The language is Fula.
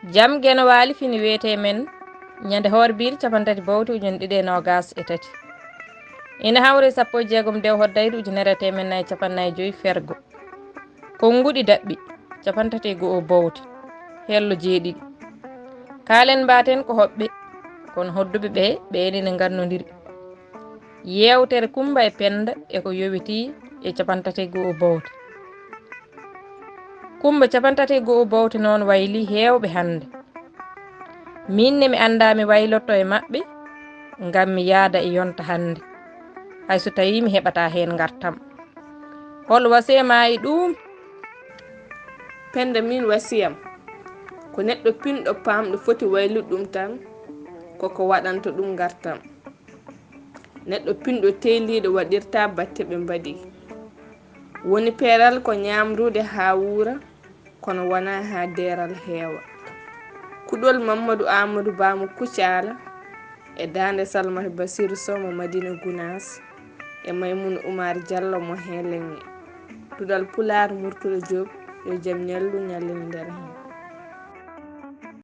jam geno waali fini wiyete men ñande horbire 32 ina hawre 16 dew hoddaydu ujunere temen nayyi capannayyi joyyi fergo konguɗi daɓɓi 31 bowte hello jeeɗiɗi kaalen mbaten ko hoɓɓe kono hodduɓe ɓe ɓeenina gandodiri yewtere Kumba e Penda eko yowiti e 31 bowte Kumba 31 bowte noon wayli hewɓe hande minne mi anda mi waylotto e maɓɓe ngam mi yaada e yonta hande hayso tawi mi heɓata hen gartam hol wasiyama e ɗum? Penda min wasiyam ko neɗɗo pinɗo pamɗo foti waylude ɗum tan koko waɗanta ɗum gartam neɗɗo pinɗo tehliɗo waɗirta batte ɓe mbaɗi woni peeral ko ñamrude ha wuura kono wona ha deral heewa kuɗol Mamadou Amadou Ba mo Kucala e Dande Salimata Bassirou Sow mo Madina Gounass e Maymouna Oumar Diallo mo Helengue Duɗal Pulaar Murtuɗo Diop yo jaam ñallu ñallina nder hen